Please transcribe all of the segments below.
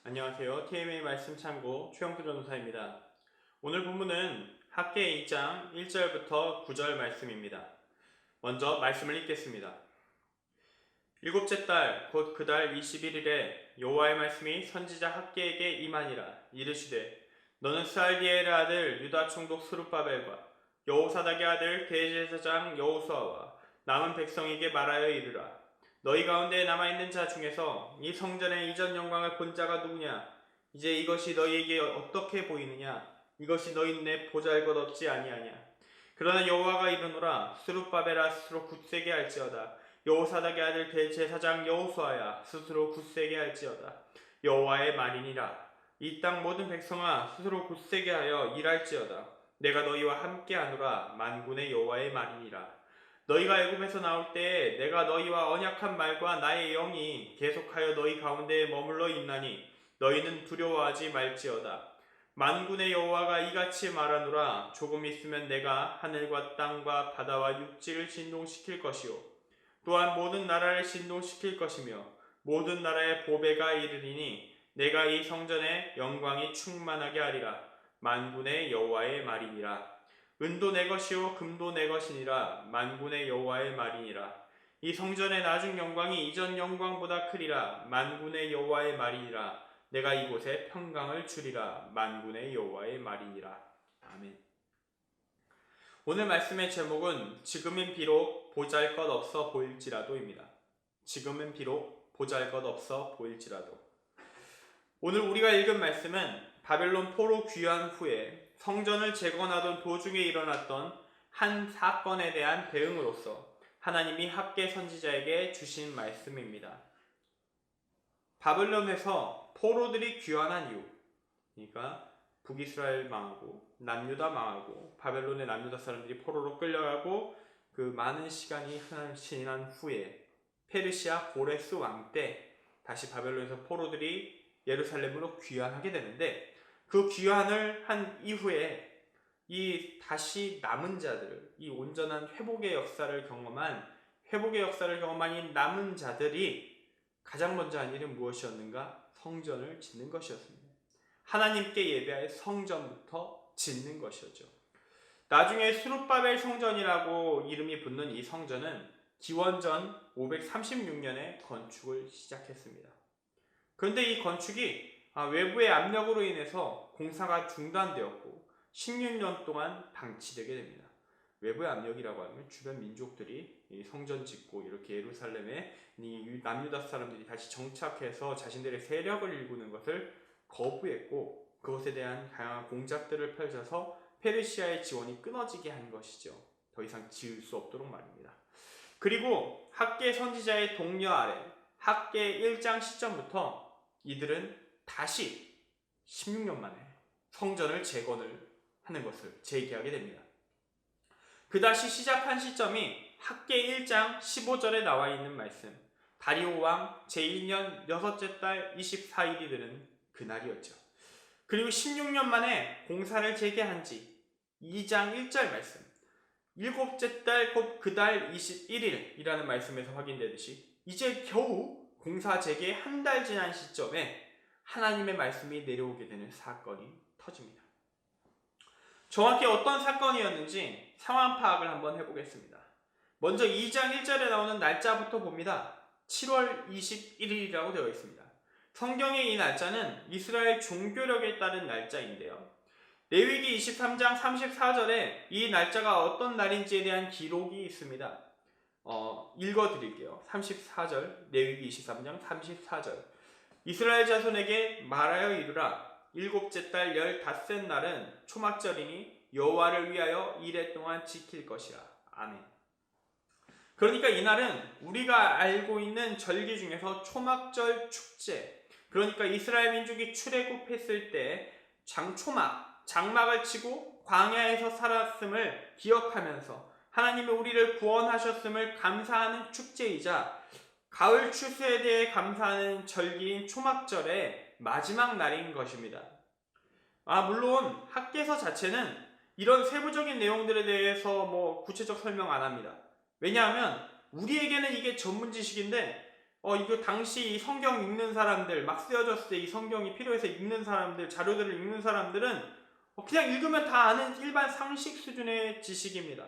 안녕하세요. TMA 말씀 참고 최영수 전도사입니다. 오늘 본문은 학개 2장 1절부터 9절 말씀입니다. 먼저 말씀을 읽겠습니다. 일곱째 달 곧 그 달 21일에 여호와의 말씀이 선지자 학개에게 임하니라. 이르시되 너는 스알디엘의 아들 유다 총독 스룹바벨과 여호사닥의 아들 대제사장 여호수아와 남은 백성에게 말하여 이르라. 너희 가운데 남아있는 자 중에서 이 성전의 이전 영광을 본 자가 누구냐? 이제 이것이 너희에게 어떻게 보이느냐? 이것이 너희 눈에 보잘것없지 아니하냐? 그러나 여호와가 이르노라. 스룹바벨아 스스로 굳세게 할지어다. 여호사닥의 아들 대제사장 여호수아야 스스로 굳세게 할지어다. 여호와의 말이니라. 이 땅 모든 백성아 스스로 굳세게 하여 일할지어다. 내가 너희와 함께하노라. 만군의 여호와의 말이니라. 너희가 애굽에서 나올 때에 내가 너희와 언약한 말과 나의 영이 계속하여 너희 가운데에 머물러 있나니 너희는 두려워하지 말지어다. 만군의 여호와가 이같이 말하노라. 조금 있으면 내가 하늘과 땅과 바다와 육지를 진동시킬 것이요 또한 모든 나라를 진동시킬 것이며 모든 나라의 보배가 이르리니 내가 이 성전에 영광이 충만하게 하리라. 만군의 여호와의 말이니라. 은도 내 것이요 금도 내 것이니라. 만군의 여호와의 말이니라. 이 성전의 나중 영광이 이전 영광보다 크리라. 만군의 여호와의 말이니라. 내가 이곳에 평강을 주리라. 만군의 여호와의 말이니라. 아멘. 오늘 말씀의 제목은 지금은 비록 보잘것없어 보일지라도입니다. 지금은 비록 보잘것없어 보일지라도. 오늘 우리가 읽은 말씀은 바벨론 포로 귀환 후에 성전을 재건하던 도중에 일어났던 한 사건에 대한 대응으로서 하나님이 학개 선지자에게 주신 말씀입니다. 바벨론에서 포로들이 귀환한 이후, 그러니까 북이스라엘 망하고 남유다 망하고 바벨론의 남유다 사람들이 포로로 끌려가고 그 많은 시간이 지난 후에 페르시아 고레스 왕 때 다시 바벨론에서 포로들이 예루살렘으로 귀환하게 되는데, 그 귀환을 한 이후에 이 다시 남은 자들을, 이 온전한 회복의 역사를 경험한 이 남은 자들이 가장 먼저 한 일은 무엇이었는가? 성전을 짓는 것이었습니다. 하나님께 예배할 성전부터 짓는 것이었죠. 나중에 스룹바벨 성전이라고 이름이 붙는 이 성전은 기원전 536년에 건축을 시작했습니다. 그런데 이 건축이 외부의 압력으로 인해서 공사가 중단되었고 16년 동안 방치되게 됩니다. 외부의 압력이라고 하면 주변 민족들이 이 성전 짓고 이렇게 예루살렘에 이 남유다 사람들이 다시 정착해서 자신들의 세력을 일구는 것을 거부했고, 그것에 대한 다양한 공작들을 펼쳐서 페르시아의 지원이 끊어지게 한 것이죠. 더 이상 지을 수 없도록 말입니다. 그리고 학개 선지자의 독려 아래 학개 1장 시점부터 이들은 다시 16년 만에 성전을 재건을 하는 것을 재개하게 됩니다. 그다시 시작한 시점이 학개 1장 15절에 나와 있는 말씀, 다리오 왕 제2년 6째 달 24일이 되는 그날이었죠. 그리고 16년 만에 공사를 재개한 지 2장 1절 말씀, 7째 달 곧 그 달 21일이라는 말씀에서 확인되듯이 이제 겨우 공사 재개 한 달 지난 시점에 하나님의 말씀이 내려오게 되는 사건이 터집니다. 정확히 어떤 사건이었는지 상황 파악을 한번 해보겠습니다. 먼저 2장 1절에 나오는 날짜부터 봅니다. 7월 21일이라고 되어 있습니다. 성경의 이 날짜는 이스라엘 종교력에 따른 날짜인데요. 레위기 23장 34절에 이 날짜가 어떤 날인지에 대한 기록이 있습니다. 읽어드릴게요. 34절, 레위기 23장 34절. 이스라엘 자손에게 말하여 이르라. 7째 달 15셋 날은 초막절이니 여호와를 위하여 이래 동안 지킬 것이라. 아멘. 그러니까 이날은 우리가 알고 있는 절기 중에서 초막절 축제, 그러니까 이스라엘 민족이 출애굽했을 때 장막을 치고 광야에서 살았음을 기억하면서 하나님이 우리를 구원하셨음을 감사하는 축제이자 가을 추수에 대해 감사하는 절기인 초막절의 마지막 날인 것입니다. 물론 학개서 자체는 이런 세부적인 내용들에 대해서 구체적 설명 안 합니다. 왜냐하면 우리에게는 이게 전문 지식인데 이거 당시 이 성경 읽는 사람들, 막 쓰여졌을 때 이 성경이 필요해서 읽는 사람들, 자료들을 읽는 사람들은 그냥 읽으면 다 아는 일반 상식 수준의 지식입니다.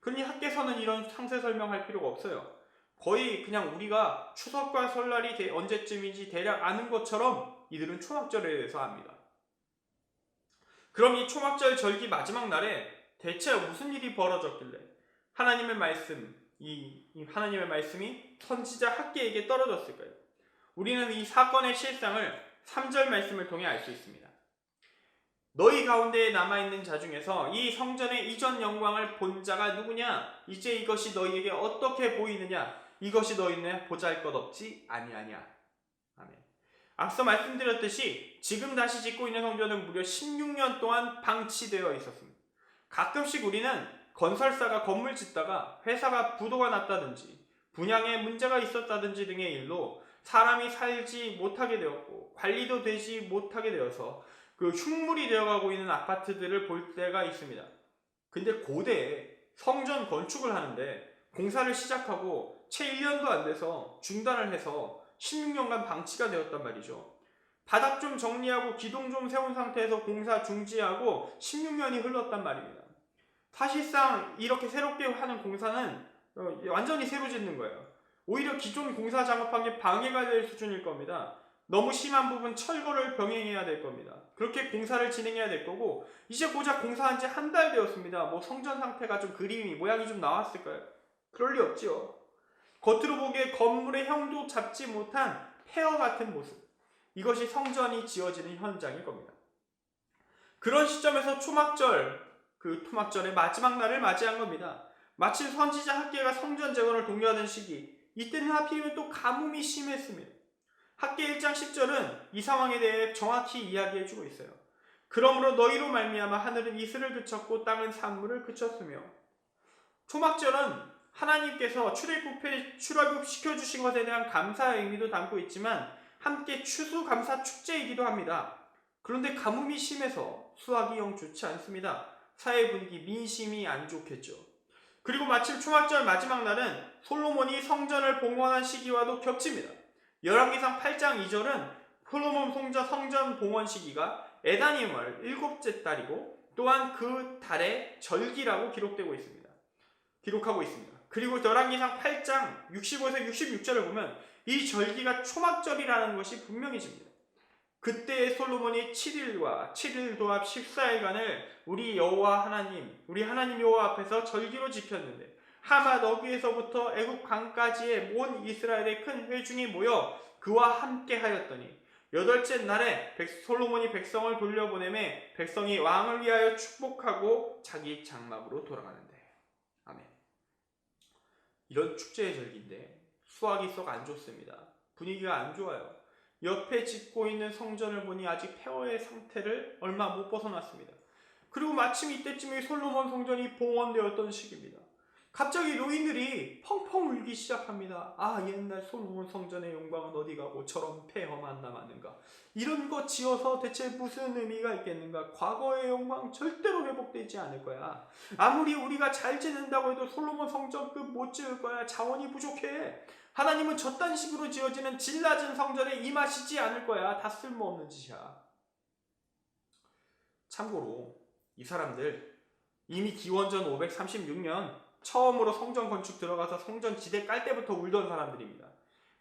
그러니 학계서는 이런 상세 설명할 필요가 없어요. 거의 그냥 우리가 추석과 설날이 언제쯤인지 대략 아는 것처럼 이들은 초막절에 대해서 압니다. 그럼 이 초막절 절기 마지막 날에 대체 무슨 일이 벌어졌길래 하나님의 말씀, 이 하나님의 말씀이 선지자 학개에게 떨어졌을까요? 우리는 이 사건의 실상을 3절 말씀을 통해 알 수 있습니다. 너희 가운데에 남아있는 자 중에서 이 성전의 이전 영광을 본 자가 누구냐? 이제 이것이 너희에게 어떻게 보이느냐? 이것이 너희는 보잘것없지 아니하냐? 아멘. 앞서 말씀드렸듯이 지금 다시 짓고 있는 성전은 무려 16년 동안 방치되어 있었습니다. 가끔씩 우리는 건설사가 건물 짓다가 회사가 부도가 났다든지 분양에 문제가 있었다든지 등의 일로 사람이 살지 못하게 되었고 관리도 되지 못하게 되어서 그 흉물이 되어가고 있는 아파트들을 볼 때가 있습니다. 근데 고대에 성전 건축을 하는데 공사를 시작하고 채 1년도 안 돼서 중단을 해서 16년간 방치가 되었단 말이죠. 바닥 좀 정리하고 기둥 좀 세운 상태에서 공사 중지하고 16년이 흘렀단 말입니다. 사실상 이렇게 새롭게 하는 공사는 완전히 새로 짓는 거예요. 오히려 기존 공사 작업한 게 방해가 될 수준일 겁니다. 너무 심한 부분 철거를 병행해야 될 겁니다. 그렇게 공사를 진행해야 될 거고 이제 고작 공사한 지 한 달 되었습니다. 뭐 성전 상태가 좀 그림이 모양이 좀 나왔을까요? 그럴 리 없지요. 겉으로 보기에 건물의 형도 잡지 못한 폐허 같은 모습. 이것이 성전이 지어지는 현장일 겁니다. 그런 시점에서 초막절의 마지막 날을 맞이한 겁니다. 마침 선지자 학개가 성전 재건을 독려하던 시기, 이때는 하필이면 또 가뭄이 심했습니다. 학개 1장 10절은 이 상황에 대해 정확히 이야기해주고 있어요. 그러므로 너희로 말미암아 하늘은 이슬을 그쳤고 땅은 산물을 그쳤으며. 초막절은 하나님께서 출애굽 시켜주신 것에 대한 감사의 의미도 담고 있지만 함께 추수감사 축제이기도 합니다. 그런데 가뭄이 심해서 수확이 영 좋지 않습니다. 사회 분위기, 민심이 안 좋겠죠. 그리고 마침 초막절 마지막 날은 솔로몬이 성전을 봉헌한 시기와도 겹칩니다. 열왕기상 8장 2절은 솔로몬 성전 봉헌 시기가 에다니멀 7째 달이고 또한 그 달의 절기라고 기록하고 있습니다. 그리고 열왕기상 8장 65에서 66절을 보면 이 절기가 초막절이라는 것이 분명해집니다. 그때 솔로몬이 7일과 7일 도합 14일간을 우리 하나님 여호와 앞에서 절기로 지켰는데 하맛 어귀에서부터 애굽 강까지의 온 이스라엘의 큰 회중이 모여 그와 함께 하였더니 8째 날에 솔로몬이 백성을 돌려보내매 백성이 왕을 위하여 축복하고 자기 장막으로 돌아가는데. 아멘. 이런 축제의 절기인데 수확이 썩 안 좋습니다. 분위기가 안 좋아요. 옆에 짓고 있는 성전을 보니 아직 폐허의 상태를 얼마 못 벗어났습니다. 그리고 마침 이때쯤에 솔로몬 성전이 봉헌되었던 시기입니다. 갑자기 노인들이 펑펑 울기 시작합니다. 아, 옛날 솔로몬 성전의 영광은 어디 가고 저런 폐허만 남았는가. 이런 거 지어서 대체 무슨 의미가 있겠는가. 과거의 영광 절대로 회복되지 않을 거야. 아무리 우리가 잘 짓는다고 해도 솔로몬 성전급 못 지을 거야. 자원이 부족해. 하나님은 저딴 식으로 지어지는 질 낮은 성전에 임하시지 않을 거야. 다 쓸모없는 짓이야. 참고로 이 사람들 이미 기원전 536년 처음으로 성전 건축 들어가서 성전 지대 깔 때부터 울던 사람들입니다.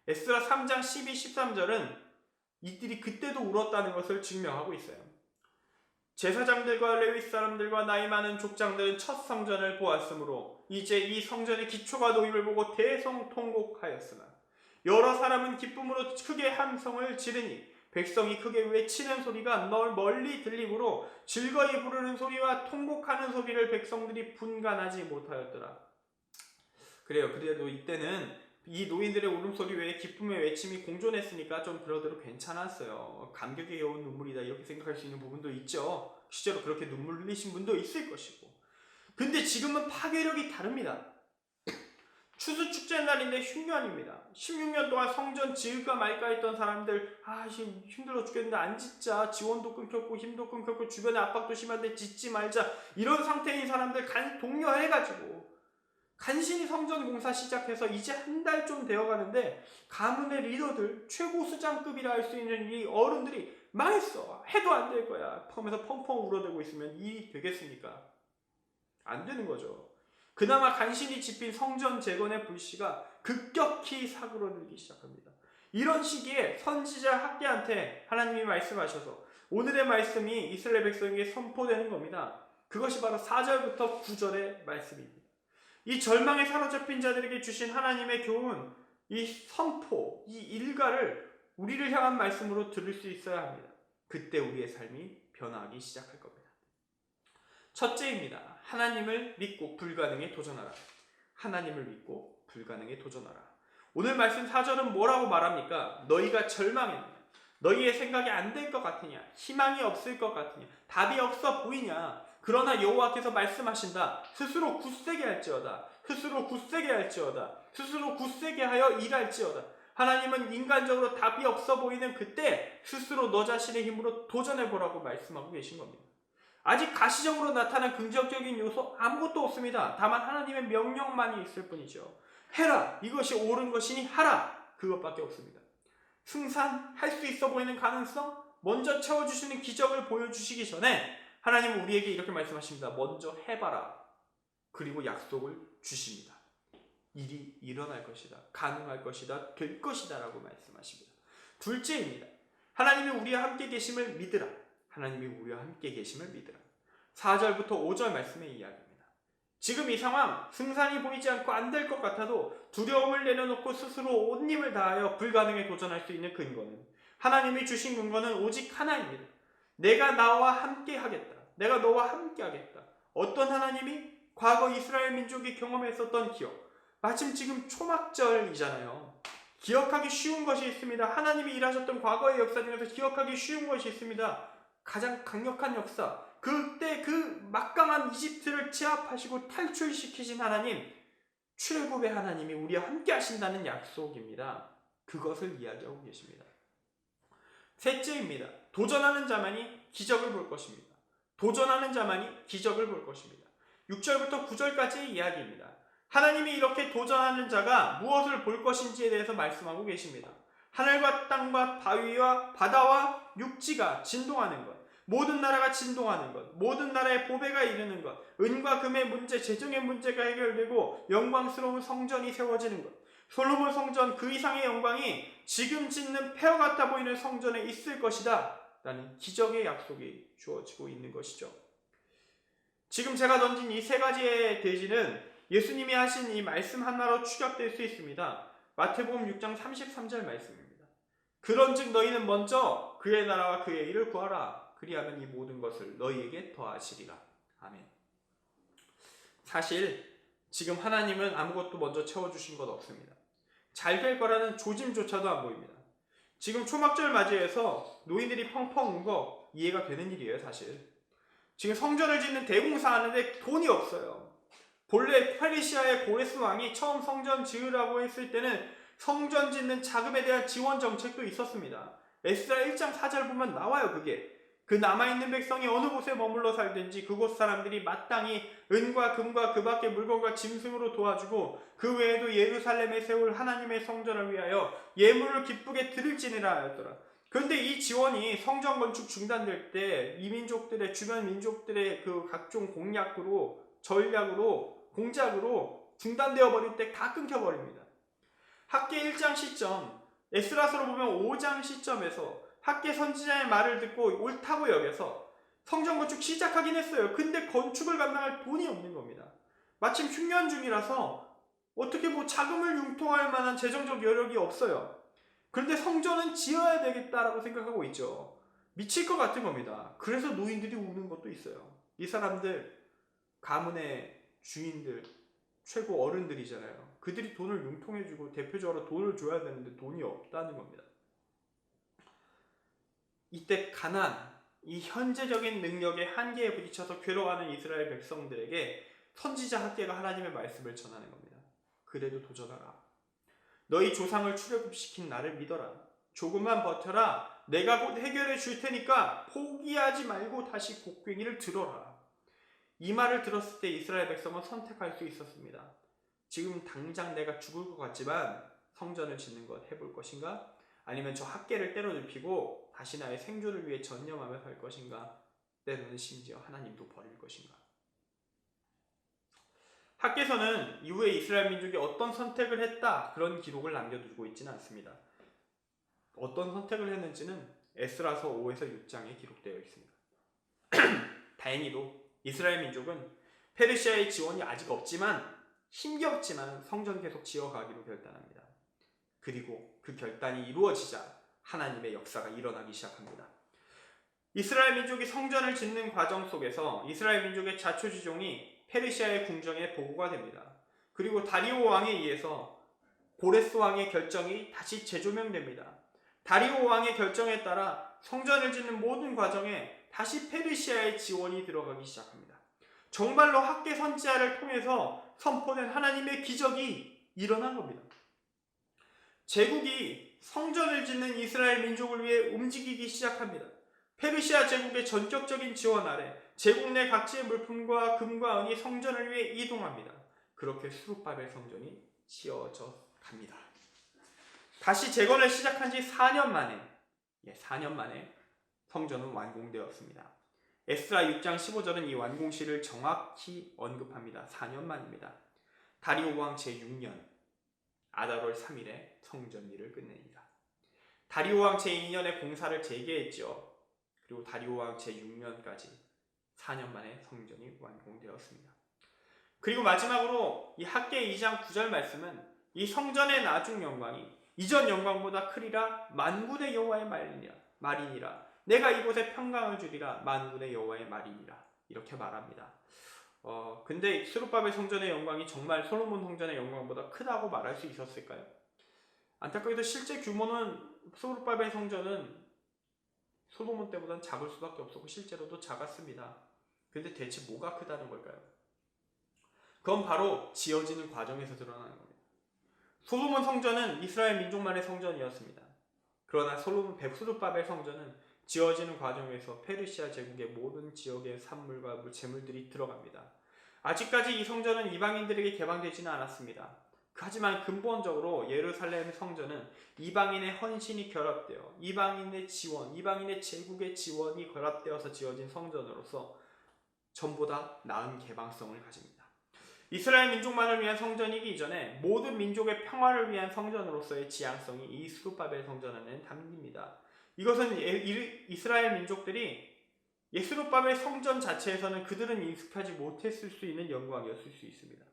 에스라 3장 12, 13절은 이들이 그때도 울었다는 것을 증명하고 있어요. 제사장들과 레위 사람들과 나이 많은 족장들은 첫 성전을 보았으므로 이제 이 성전의 기초가 놓임을 보고 대성통곡하였으나 여러 사람은 기쁨으로 크게 함성을 지르니 백성이 크게 외치는 소리가 멀리 들리므로 즐거이 부르는 소리와 통곡하는 소리를 백성들이 분간하지 못하였더라. 그래요. 그래도 이때는 이 노인들의 울음소리 외에 기쁨의 외침이 공존했으니까 좀 그러대로 괜찮았어요. 감격에 겨운 눈물이다 이렇게 생각할 수 있는 부분도 있죠. 실제로 그렇게 눈물 흘리신 분도 있을 것이고. 근데 지금은 파괴력이 다릅니다. 추수축제 날인데 흉년입니다. 16년 동안 성전 지을까 말까 했던 사람들 지금 힘들어 죽겠는데 안 짓자. 지원도 끊겼고 힘도 끊겼고 주변에 압박도 심한데 짓지 말자. 이런 상태인 사람들 동료해가지고 간신히 성전 공사 시작해서 이제 한 달 좀 되어가는데 가문의 리더들, 최고 수장급이라 할 수 있는 이 어른들이 망했어, 해도 안 될 거야 하면서 펑펑 울어대고 있으면 일이 되겠습니까? 안 되는 거죠. 그나마 간신히 집힌 성전 재건의 불씨가 급격히 사그러들기 시작합니다. 이런 시기에 선지자 학개한테 하나님이 말씀하셔서 오늘의 말씀이 이스라엘 백성에게 선포되는 겁니다. 그것이 바로 4절부터 9절의 말씀입니다. 이 절망에 사로잡힌 자들에게 주신 하나님의 교훈, 이 선포, 이 일가를 우리를 향한 말씀으로 들을 수 있어야 합니다. 그때 우리의 삶이 변화하기 시작할 겁니다. 첫째입니다. 하나님을 믿고 불가능에 도전하라. 하나님을 믿고 불가능에 도전하라. 오늘 말씀 4절은 뭐라고 말합니까? 너희가 절망했냐? 너희의 생각이 안 될 것 같으냐? 희망이 없을 것 같으냐? 답이 없어 보이냐? 그러나 여호와께서 말씀하신다. 스스로 굳세게 할지어다. 스스로 굳세게 할지어다. 스스로 굳세게 하여 일할지어다. 하나님은 인간적으로 답이 없어 보이는 그때 스스로 너 자신의 힘으로 도전해보라고 말씀하고 계신 겁니다. 아직 가시적으로 나타난 긍정적인 요소 아무것도 없습니다. 다만 하나님의 명령만이 있을 뿐이죠. 해라, 이것이 옳은 것이니 하라, 그것밖에 없습니다. 승산할 수 있어 보이는 가능성, 먼저 채워주시는 기적을 보여주시기 전에 하나님은 우리에게 이렇게 말씀하십니다. 먼저 해봐라. 그리고 약속을 주십니다. 일이 일어날 것이다, 가능할 것이다, 될 것이다 라고 말씀하십니다. 둘째입니다. 하나님이 우리와 함께 계심을 믿으라. 하나님이 우리와 함께 계심을 믿으라. 4절부터 5절 말씀의 이야기입니다. 지금 이 상황, 승산이 보이지 않고 안 될 것 같아도 두려움을 내려놓고 스스로 온 힘을 다하여 불가능에 도전할 수 있는 근거는, 하나님이 주신 근거는 오직 하나입니다. 내가 나와 함께 하겠다. 내가 너와 함께 하겠다. 어떤 하나님이? 과거 이스라엘 민족이 경험했었던 기억. 마침 지금 초막절이잖아요. 기억하기 쉬운 것이 있습니다. 하나님이 일하셨던 과거의 역사 중에서 기억하기 쉬운 것이 있습니다. 가장 강력한 역사, 그때 그 막강한 이집트를 제압하시고 탈출시키신 하나님, 출애굽의 하나님이 우리와 함께 하신다는 약속입니다. 그것을 이야기하고 계십니다. 셋째입니다. 도전하는 자만이 기적을 볼 것입니다. 도전하는 자만이 기적을 볼 것입니다. 6절부터 9절까지의 이야기입니다. 하나님이 이렇게 도전하는 자가 무엇을 볼 것인지에 대해서 말씀하고 계십니다. 하늘과 땅과 바위와 바다와 육지가 진동하는 것, 모든 나라가 진동하는 것, 모든 나라의 보배가 이르는 것, 은과 금의 문제, 재정의 문제가 해결되고 영광스러운 성전이 세워지는 것, 솔로몬 성전 그 이상의 영광이 지금 짓는 폐허 같아 보이는 성전에 있을 것이다 라는 기적의 약속이 주어지고 있는 것이죠. 지금 제가 던진 이 세 가지의 대지는 예수님이 하신 이 말씀 하나로 축약될 수 있습니다. 마태복음 6장 33절 말씀입니다. 그런즉 너희는 먼저 그의 나라와 그의 일을 구하라. 그리하면 이 모든 것을 너희에게 더하시리라. 아멘. 사실 지금 하나님은 아무것도 먼저 채워주신 것 없습니다. 잘 될 거라는 조짐조차도 안 보입니다. 지금 초막절 맞이해서 노인들이 펑펑 운 거 이해가 되는 일이에요. 사실 지금 성전을 짓는 대공사하는데 돈이 없어요. 본래 페르시아의 고레스 왕이 처음 성전 지으라고 했을 때는 성전 짓는 자금에 대한 지원 정책도 있었습니다. 에스라 1장 4절 보면 나와요. 그게 그 남아있는 백성이 어느 곳에 머물러 살든지 그곳 사람들이 마땅히 은과 금과 그 밖의 물건과 짐승으로 도와주고 그 외에도 예루살렘에 세울 하나님의 성전을 위하여 예물을 기쁘게 드릴지니라 하였더라. 그런데 이 지원이 성전 건축 중단될 때 이 민족들의, 주변 민족들의 그 각종 공약으로, 전략으로, 공작으로 중단되어 버릴 때 다 끊겨버립니다. 학개 1장 시점, 에스라서로 보면 5장 시점에서 학개 선지자의 말을 듣고 옳다고 여겨서 성전 건축 시작하긴 했어요. 근데 건축을 감당할 돈이 없는 겁니다. 마침 흉년 중이라서 어떻게 뭐 자금을 융통할 만한 재정적 여력이 없어요. 그런데 성전은 지어야 되겠다라고 생각하고 있죠. 미칠 것 같은 겁니다. 그래서 노인들이 우는 것도 있어요. 이 사람들 가문의 주인들, 최고 어른들이잖아요. 그들이 돈을 융통해주고 대표적으로 돈을 줘야 되는데 돈이 없다는 겁니다. 이때 가난, 이 현재적인 능력의 한계에 부딪혀서 괴로워하는 이스라엘 백성들에게 선지자 학개가 하나님의 말씀을 전하는 겁니다. 그래도 도전하라. 너희 조상을 출애굽시킨 나를 믿어라. 조금만 버텨라. 내가 곧 해결해 줄 테니까 포기하지 말고 다시 곡괭이를 들어라. 이 말을 들었을 때 이스라엘 백성은 선택할 수 있었습니다. 지금 당장 내가 죽을 것 같지만 성전을 짓는 것 해볼 것인가? 아니면 저 학계를 때려눕히고 다시 나의 생존을 위해 전념하며 살 것인가? 때로는 심지어 하나님도 버릴 것인가? 학계서는 이후에 이스라엘 민족이 어떤 선택을 했다 그런 기록을 남겨두고 있지는 않습니다. 어떤 선택을 했는지는 에스라서 5에서 6장에 기록되어 있습니다. 다행히도 이스라엘 민족은 페르시아의 지원이 아직 없지만 힘겹지만 성전 계속 지어가기로 결단합니다. 그리고 그 결단이 이루어지자 하나님의 역사가 일어나기 시작합니다. 이스라엘 민족이 성전을 짓는 과정 속에서 이스라엘 민족의 자초지종이 페르시아의 궁정에 보고가 됩니다. 그리고 다리오 왕에 의해서 고레스 왕의 결정이 다시 재조명됩니다. 다리오 왕의 결정에 따라 성전을 짓는 모든 과정에 다시 페르시아의 지원이 들어가기 시작합니다. 정말로 학계 선지자를 통해서 선포된 하나님의 기적이 일어난 겁니다. 제국이 성전을 짓는 이스라엘 민족을 위해 움직이기 시작합니다. 페르시아 제국의 전격적인 지원 아래 제국 내 각지의 물품과 금과 은이 성전을 위해 이동합니다. 그렇게 수룹바벨 성전이 지어져 갑니다. 다시 재건을 시작한 지 4년 만에 성전은 완공되었습니다. 에스라 6장 15절은 이 완공시를 정확히 언급합니다. 4년 만입니다. 다리오 왕 제6년 아달월 3일에 성전 일을 끝냅니다. 다리오 왕 제2년에 공사를 재개했죠. 그리고 다리오 왕 제6년까지 4년 만에 성전이 완공되었습니다. 그리고 마지막으로 이 학계 2장 9절 말씀은 이 성전의 나중 영광이 이전 영광보다 크리라 만군의 여호와의 말이니라 내가 이곳에 평강을 주리라 만군의 여호와의 말이니라 이렇게 말합니다. 근데 스룹바벨 성전의 영광이 정말 솔로몬 성전의 영광보다 크다고 말할 수 있었을까요? 안타깝게도 실제 규모는 스룹바벨 성전은 솔로몬 때보다는 작을 수밖에 없었고 실제로도 작았습니다. 근데 대체 뭐가 크다는 걸까요? 그건 바로 지어지는 과정에서 드러나는 겁니다. 솔로몬 성전은 이스라엘 민족만의 성전이었습니다. 그러나 스룹바벨 성전은 지어지는 과정에서 페르시아 제국의 모든 지역의 산물과 재물들이 들어갑니다. 아직까지 이 성전은 이방인들에게 개방되지는 않았습니다. 하지만 근본적으로 예루살렘 성전은 이방인의 헌신이 결합되어 이방인의 지원, 이방인의 제국의 지원이 결합되어서 지어진 성전으로서 전보다 나은 개방성을 가집니다. 이스라엘 민족만을 위한 성전이기 이전에 모든 민족의 평화를 위한 성전으로서의 지향성이 이 스룹바벨 성전에는 담깁니다. 이것은 이스라엘 민족들이 스룹바벨 성전 자체에서는 그들은 인식하지 못했을 수 있는 영광이었을 수 있습니다.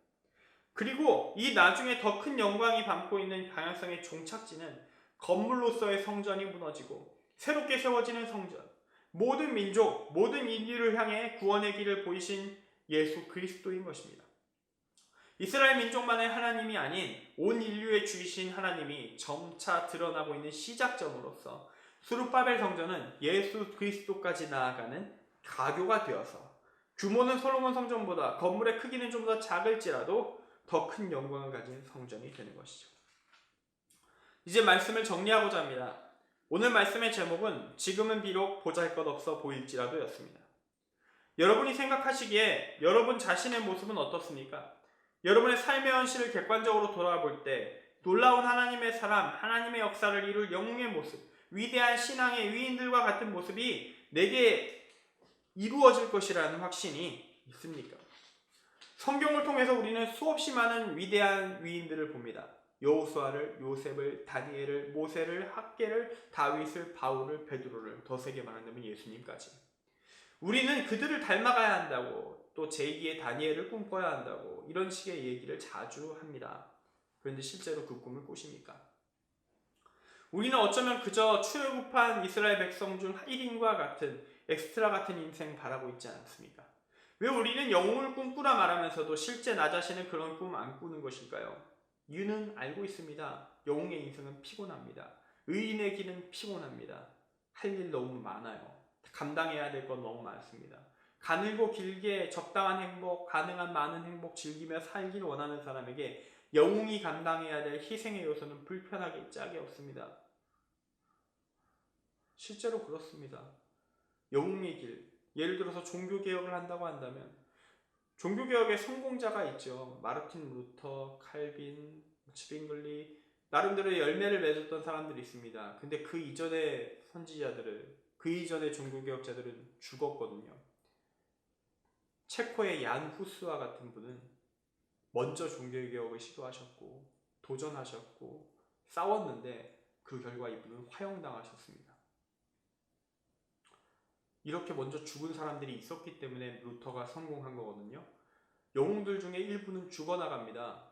그리고 이 나중에 더 큰 영광이 담고 있는 방향성의 종착지는 건물로서의 성전이 무너지고 새롭게 세워지는 성전, 모든 민족, 모든 인류를 향해 구원의 길을 보이신 예수 그리스도인 것입니다. 이스라엘 민족만의 하나님이 아닌 온 인류의 주이신 하나님이 점차 드러나고 있는 시작점으로서 스룹바벨 성전은 예수 그리스도까지 나아가는 가교가 되어서 규모는 솔로몬 성전보다 건물의 크기는 좀 더 작을지라도 더 큰 영광을 가진 성전이 되는 것이죠. 이제 말씀을 정리하고자 합니다. 오늘 말씀의 제목은 지금은 비록 보잘것없어 보일지라도 였습니다. 여러분이 생각하시기에 여러분 자신의 모습은 어떻습니까? 여러분의 삶의 현실을 객관적으로 돌아볼 때 놀라운 하나님의 사람, 하나님의 역사를 이룰 영웅의 모습, 위대한 신앙의 위인들과 같은 모습이 내게 이루어질 것이라는 확신이 있습니까? 성경을 통해서 우리는 수없이 많은 위대한 위인들을 봅니다. 여호수아를, 요셉을, 다니엘을, 모세를, 학계를, 다윗을, 바울을, 베드로를, 더 세게 말한다면 예수님까지. 우리는 그들을 닮아가야 한다고, 또 제2의 다니엘을 꿈꿔야 한다고 이런 식의 얘기를 자주 합니다. 그런데 실제로 그 꿈을 꾸십니까? 우리는 어쩌면 그저 출애굽한 이스라엘 백성 중 1인과 같은 엑스트라 같은 인생 바라고 있지 않습니까? 왜 우리는 영웅을 꿈꾸라 말하면서도 실제 나 자신은 그런 꿈 안 꾸는 것일까요? 이유는 알고 있습니다. 영웅의 인생은 피곤합니다. 의인의 길은 피곤합니다. 할 일 너무 많아요. 감당해야 될 건 너무 많습니다. 가늘고 길게 적당한 행복, 가능한 많은 행복 즐기며 살길 원하는 사람에게 영웅이 감당해야 될 희생의 요소는 불편하게 짝이 없습니다. 실제로 그렇습니다. 영웅의 길, 예를 들어서 종교개혁을 한다고 한다면 종교개혁의 성공자가 있죠. 마르틴 루터, 칼빈, 츠빙글리, 나름대로 열매를 맺었던 사람들이 있습니다. 근데 그 이전의 선지자들은, 그 이전의 종교개혁자들은 죽었거든요. 체코의 얀 후스와 같은 분은 먼저 종교개혁을 시도하셨고 도전하셨고 싸웠는데 그 결과 이분은 화형당하셨습니다. 이렇게 먼저 죽은 사람들이 있었기 때문에 루터가 성공한 거거든요. 영웅들 중에 일부는 죽어나갑니다.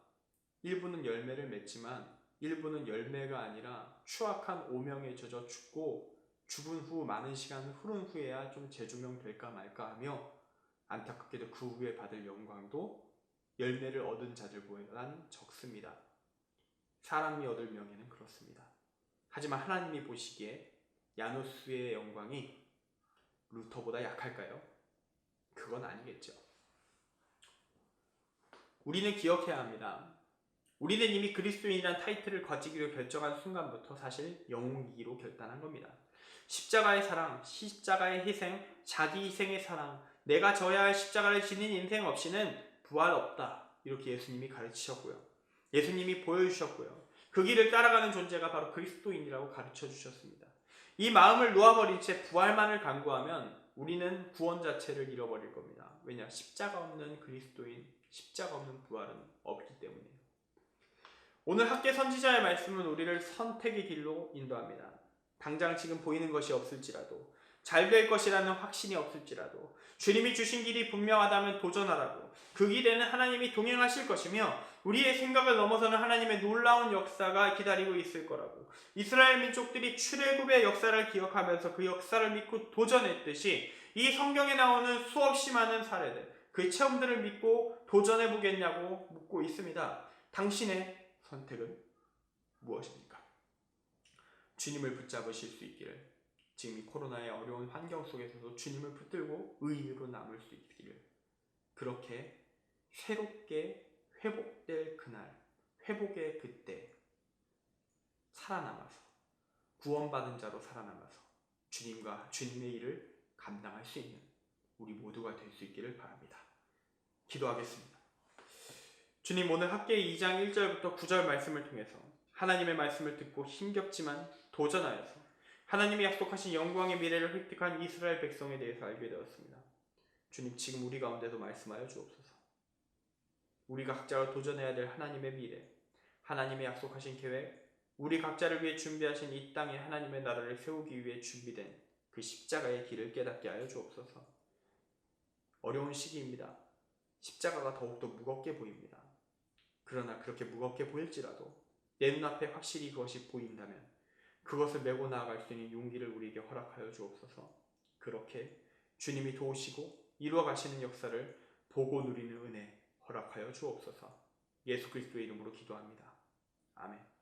일부는 열매를 맺지만 일부는 열매가 아니라 추악한 오명에 젖어 죽고 죽은 후 많은 시간을 흐른 후에야 좀 재조명될까 말까 하며 안타깝게도 그 후에 받을 영광도 열매를 얻은 자들보다는 적습니다. 사람이 얻을 명예는 그렇습니다. 하지만 하나님이 보시기에 야누스의 영광이 루터보다 약할까요? 그건 아니겠죠. 우리는 기억해야 합니다. 우리는 이미 그리스도인이란 타이틀을 가지기로 결정한 순간부터 사실 영웅이기로 결단한 겁니다. 십자가의 사랑, 십자가의 희생, 자기 희생의 사랑, 내가 져야 할 십자가를 지닌 인생 없이는 부활 없다. 이렇게 예수님이 가르치셨고요. 예수님이 보여주셨고요. 그 길을 따라가는 존재가 바로 그리스도인이라고 가르쳐 주셨습니다. 이 마음을 놓아버린 채 부활만을 간구하면 우리는 구원 자체를 잃어버릴 겁니다. 왜냐? 십자가 없는 그리스도인, 십자가 없는 부활은 없기 때문이에요. 오늘 학계 선지자의 말씀은 우리를 선택의 길로 인도합니다. 당장 지금 보이는 것이 없을지라도, 잘 될 것이라는 확신이 없을지라도, 주님이 주신 길이 분명하다면 도전하라고, 그 길에는 하나님이 동행하실 것이며 우리의 생각을 넘어서는 하나님의 놀라운 역사가 기다리고 있을 거라고, 이스라엘 민족들이 출애굽의 역사를 기억하면서 그 역사를 믿고 도전했듯이 이 성경에 나오는 수없이 많은 사례들, 그 체험들을 믿고 도전해보겠냐고 묻고 있습니다. 당신의 선택은 무엇입니까? 주님을 붙잡으실 수 있기를, 지금 이 코로나의 어려운 환경 속에서도 주님을 붙들고 의인으로 남을 수 있기를, 그렇게 새롭게 회복될 그날, 회복의 그때 살아남아서, 구원받은 자로 살아남아서 주님과 주님의 일을 감당할 수 있는 우리 모두가 될 수 있기를 바랍니다. 기도하겠습니다. 주님, 오늘 학계 2장 1절부터 9절 말씀을 통해서 하나님의 말씀을 듣고 힘겹지만 도전하여서 하나님이 약속하신 영광의 미래를 획득한 이스라엘 백성에 대해서 알게 되었습니다. 주님, 지금 우리 가운데도 말씀하여 주옵소서. 우리가 각자가 도전해야 될 하나님의 미래, 하나님의 약속하신 계획, 우리 각자를 위해 준비하신 이 땅에 하나님의 나라를 세우기 위해 준비된 그 십자가의 길을 깨닫게 하여 주옵소서. 어려운 시기입니다. 십자가가 더욱더 무겁게 보입니다. 그러나 그렇게 무겁게 보일지라도 내 눈앞에 확실히 그것이 보인다면 그것을 메고 나아갈 수 있는 용기를 우리에게 허락하여 주옵소서. 그렇게 주님이 도우시고 이루어 가시는 역사를 보고 누리는 은혜 허락하여 주옵소서. 예수 그리스도의 이름으로 기도합니다. 아멘.